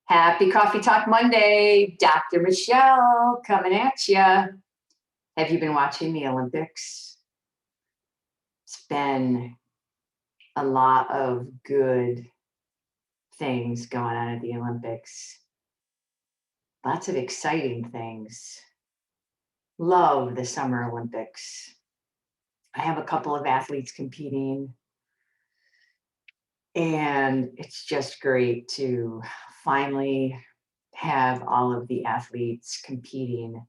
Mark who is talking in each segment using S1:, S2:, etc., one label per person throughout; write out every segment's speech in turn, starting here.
S1: Happy Coffee Talk Monday. Dr. Michelle coming at you. Have you been watching the Olympics? It's been a lot of good things going on at the Olympics. Lots of exciting things. Love the Summer Olympics. I have a couple of athletes competing, and it's just great to finally have all of the athletes competing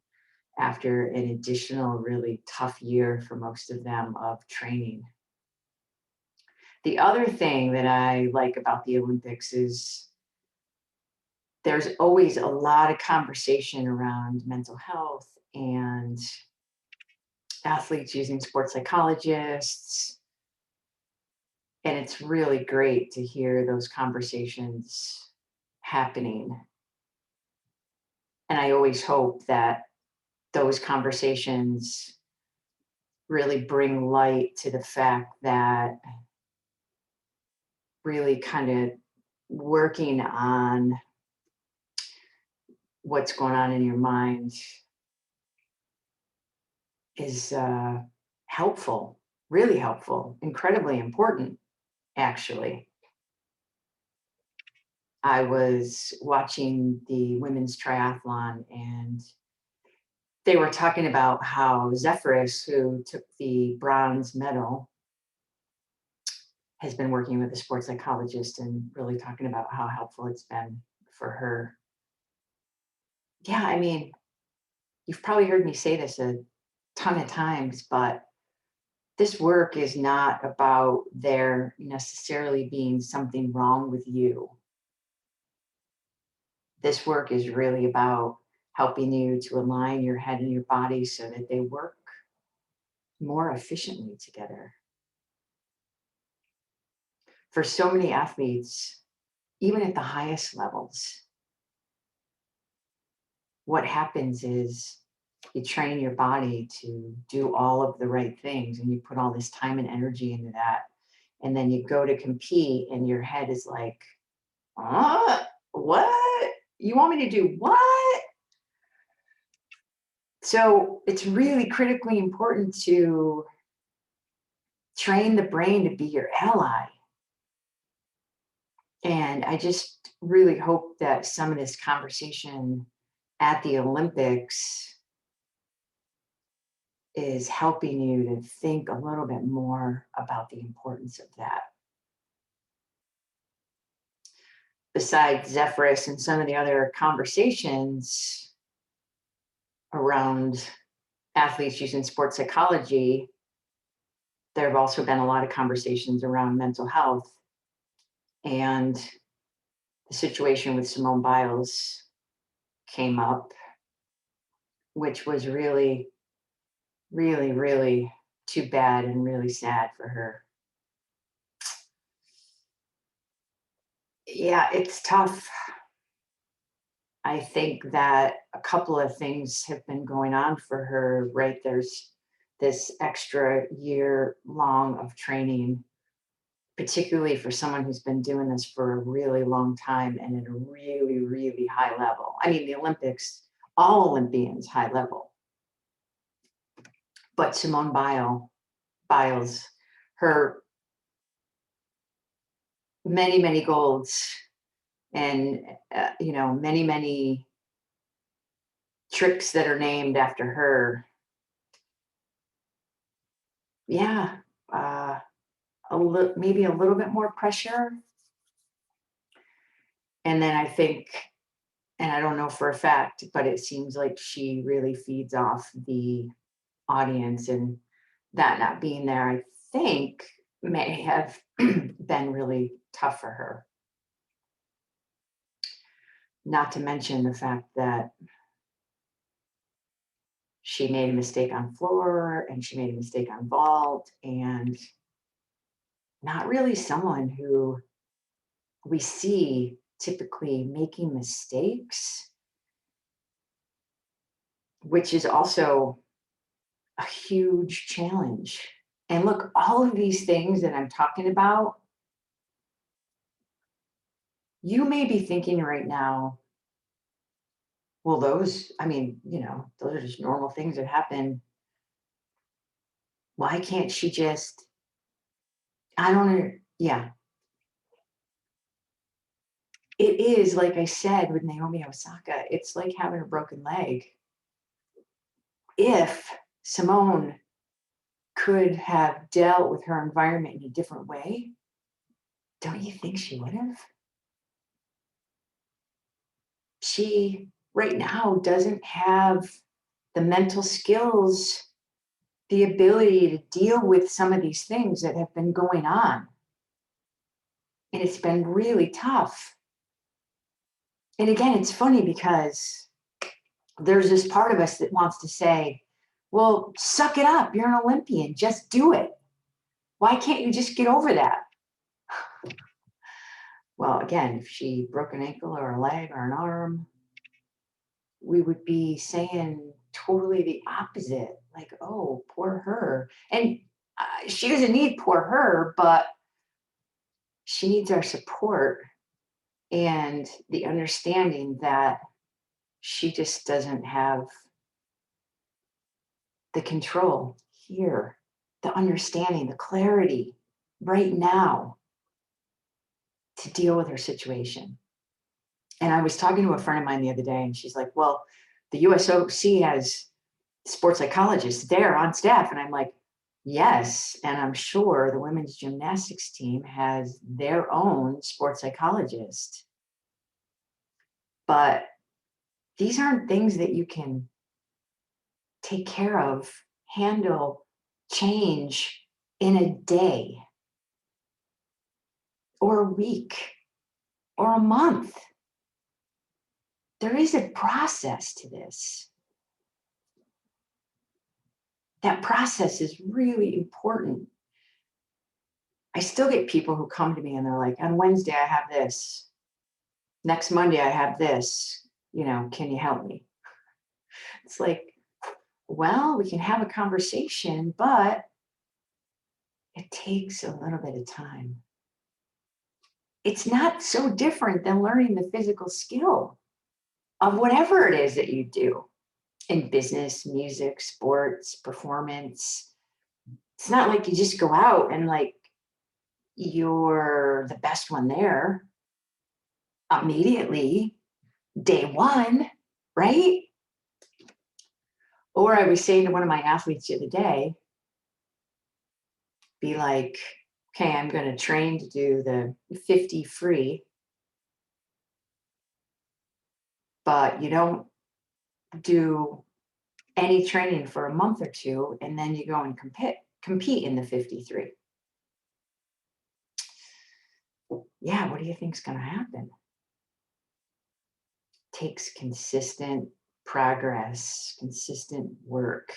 S1: after an additional really tough year for most of them of training. The other thing that I like about the Olympics is there's always a lot of conversation around mental health and athletes using sports psychologists. And it's really great to hear those conversations happening. And I always hope that those conversations really bring light to the fact that really kind of working on what's going on in your mind is helpful, really helpful, incredibly important, actually. I was watching the women's triathlon, and they were talking about how Zephyrus, who took the bronze medal, has been working with a sports psychologist and really talking about how helpful it's been for her. Yeah, I mean, you've probably heard me say this a ton of times, but this work is not about there necessarily being something wrong with you. This work is really about helping you to align your head and your body so that they work more efficiently together. For so many athletes, even at the highest levels, what happens is you train your body to do all of the right things, and you put all this time and energy into that. And then you go to compete and your head is like, what? You want me to do what? So it's really critically important to train the brain to be your ally. And I just really hope that some of this conversation at the Olympics is helping you to think a little bit more about the importance of that. Besides Zephyrus and some of the other conversations around athletes using sports psychology, there have also been a lot of conversations around mental health. And the situation with Simone Biles came up, which was really, really, really too bad and really sad for her. Yeah, it's tough. I think that a couple of things have been going on for her, right? There's this extra year long of training, particularly for someone who's been doing this for a really long time and at a really, really high level. I mean, the Olympics, all Olympians, high level. But Simone Biles, her many, many golds and, many, many tricks that are named after her. Yeah, maybe a little bit more pressure. And then I think, and I don't know for a fact, but it seems like she really feeds off the audience, and that not being there, I think, may have been really tough for her. Not to mention the fact that she made a mistake on floor and she made a mistake on vault, and not really someone who we see typically making mistakes, which is also a huge challenge. And look, all of these things that I'm talking about, You may be thinking right now, well, those, I mean, those are just normal things that happen. Why can't she just, I don't know. Yeah, it is like I said with Naomi Osaka, it's like having a broken leg. If Simone could have dealt with her environment in a different way, don't you think she would have? She right now doesn't have the mental skills, the ability to deal with some of these things that have been going on. And it's been really tough. And again, it's funny because there's this part of us that wants to say, well, suck it up. You're an Olympian. Just do it. Why can't you just get over that? Well, again, if she broke an ankle or a leg or an arm, we would be saying totally the opposite. Like, oh, poor her. And she doesn't need poor her, but she needs our support and the understanding that she just doesn't have the control here, the understanding, the clarity right now to deal with her situation. And I was talking to a friend of mine the other day, and she's like, well, the USOC has sports psychologists there on staff. And I'm like, yes. And I'm sure the women's gymnastics team has their own sports psychologist. But these aren't things that you can take care of, handle, change in a day or a week or a month. There is a process to this. That process is really important. I still get people who come to me and they're like, on Wednesday, I have this. Next Monday, I have this. Can you help me? It's like, well, we can have a conversation, but it takes a little bit of time. It's not so different than learning the physical skill of whatever it is that you do in business, music, sports, performance. It's not like you just go out and like you're the best one there immediately, day one, right? Or I was saying to one of my athletes the other day, be like, okay, I'm going to train to do the 50 free, but you don't do any training for a month or two, and then you go and compete in the 53. Yeah, what do you think's going to happen? Takes consistent progress, consistent work.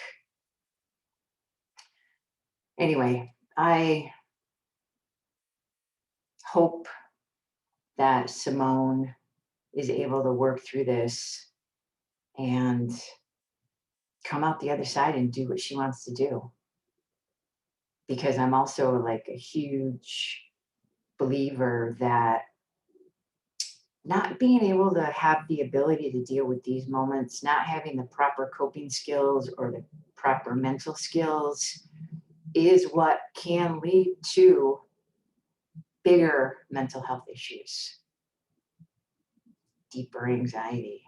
S1: Anyway, I hope that Simone is able to work through this and come out the other side and do what she wants to do. Because I'm also like a huge believer that not being able to have the ability to deal with these moments, not having the proper coping skills or the proper mental skills is what can lead to bigger mental health issues, deeper anxiety,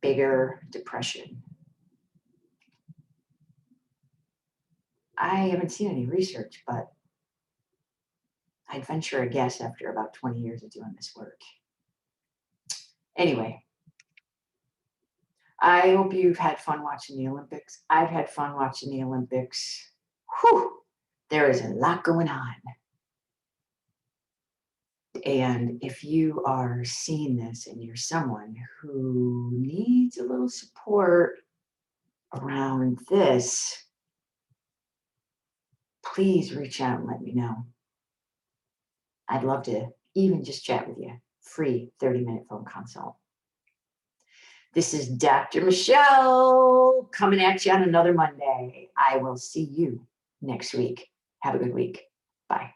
S1: bigger depression. I haven't seen any research, but I'd venture a guess after about 20 years of doing this work. Anyway, I hope you've had fun watching the Olympics. I've had fun watching the Olympics. Whew, there is a lot going on. And if you are seeing this and you're someone who needs a little support around this, please reach out and let me know. I'd love to even just chat with you. Free 30-minute phone consult. This is Dr. Michelle coming at you on another Monday. I will see you next week. Have a good week. Bye.